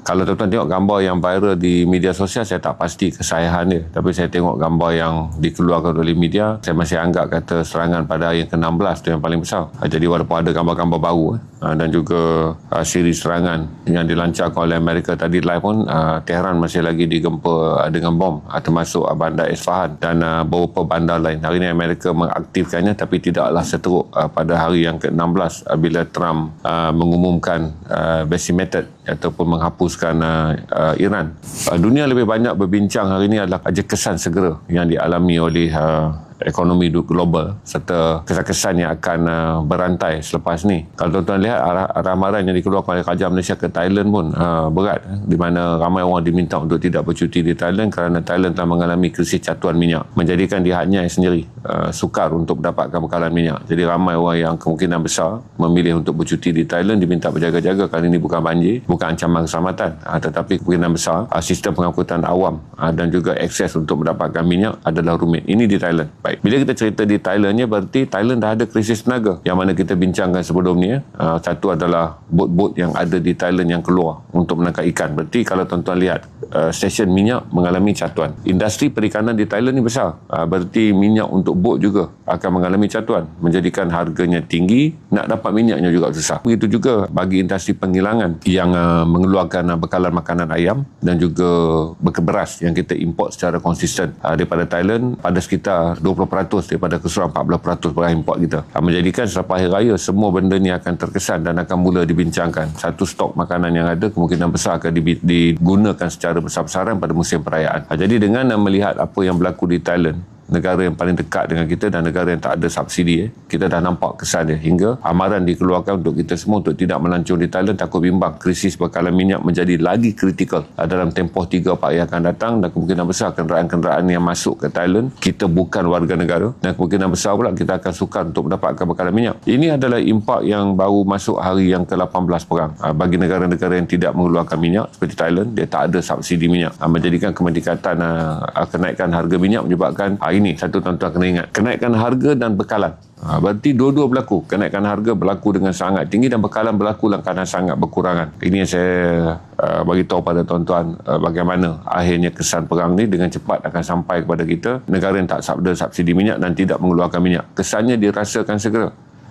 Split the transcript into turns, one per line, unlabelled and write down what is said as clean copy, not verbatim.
Kalau tuan-tuan tengok gambar yang viral di media sosial, saya tak pasti kesahihan dia. Tapi saya tengok gambar yang dikeluarkan oleh media, saya masih anggap kata serangan pada hari yang ke-16 itu yang paling besar. Jadi walaupun ada gambar-gambar baru dan juga siri serangan yang dilancarkan oleh Amerika tadi live pun, Tehran masih lagi digempa dengan bom, termasuk bandar Isfahan dan beberapa bandar lain. Hari ini Amerika mengaktifkannya, tapi tidaklah seteruk pada hari yang ke-16 bila Trump mengumumkan basic method ataupun menghapuskan Iran. Dunia lebih banyak berbincang hari ini adalah kesan segera yang dialami oleh ekonomi global serta kesan-kesan yang akan berantai selepas ni. Kalau tuan-tuan lihat ramalan yang dikeluarkan oleh Kerajaan Malaysia ke Thailand pun berat, di mana ramai orang diminta untuk tidak bercuti di Thailand kerana Thailand telah mengalami krisis catuan minyak, menjadikan pihaknya sendiri sukar untuk mendapatkan bekalan minyak. Jadi ramai orang yang kemungkinan besar memilih untuk bercuti di Thailand diminta berjaga-jaga. Kali ini bukan banjir, bukan ancaman keselamatan, tetapi kemungkinan besar sistem pengangkutan awam dan juga akses untuk mendapatkan minyak adalah rumit. Ini di Thailand. Baik. Bila kita cerita di Thailandnya, berarti Thailand dah ada krisis tenaga yang mana kita bincangkan sebelum ni. Satu adalah bot-bot yang ada di Thailand yang keluar untuk menangkap ikan. Berarti kalau tuan-tuan lihat, stesen minyak mengalami catuan. Industri perikanan di Thailand ni besar. Berarti minyak untuk bot juga akan mengalami catuan, menjadikan harganya tinggi, nak dapat minyaknya juga susah. Begitu juga bagi industri penghilangan yang mengeluarkan bekalan makanan ayam dan juga beras yang kita import secara konsisten daripada Thailand pada sekitar 20% daripada keseluruhan 14% beras import kita. Menjadikan selepas hari raya semua benda ni akan terkesan dan akan mula dibincangkan. Satu, stok makanan yang ada kemungkinan besar akan digunakan secara besar-besaran pada musim perayaan. Jadi dengan melihat apa yang berlaku di Thailand, negara yang paling dekat dengan kita dan negara yang tak ada subsidi, kita dah nampak kesan dia, hingga amaran dikeluarkan untuk kita semua untuk tidak melancong di Thailand, takut bimbang krisis bekalan minyak menjadi lagi kritikal dalam tempoh 3-4 hari akan datang. Dan kemungkinan besar kenderaan-kenderaan yang masuk ke Thailand, kita bukan warga negara, dan kemungkinan besar pula kita akan sukar untuk mendapatkan bekalan minyak. Ini adalah impak yang baru masuk hari yang ke-18 perang. Bagi negara-negara yang tidak mengeluarkan minyak seperti Thailand, dia tak ada subsidi minyak, menjadikan kemeningkatan kenaikan harga minyak menyebabkan ini satu tuan-tuan kena ingat, kenaikan harga dan bekalan. Berarti dua-dua berlaku. Kenaikan harga berlaku dengan sangat tinggi dan bekalan berlaku dalam keadaan sangat berkurangan. Ini yang saya bagi tahu pada tuan-tuan bagaimana akhirnya kesan perang ni dengan cepat akan sampai kepada kita. Negara yang tak ada subsidi minyak dan tidak mengeluarkan minyak, kesannya dirasakan segera.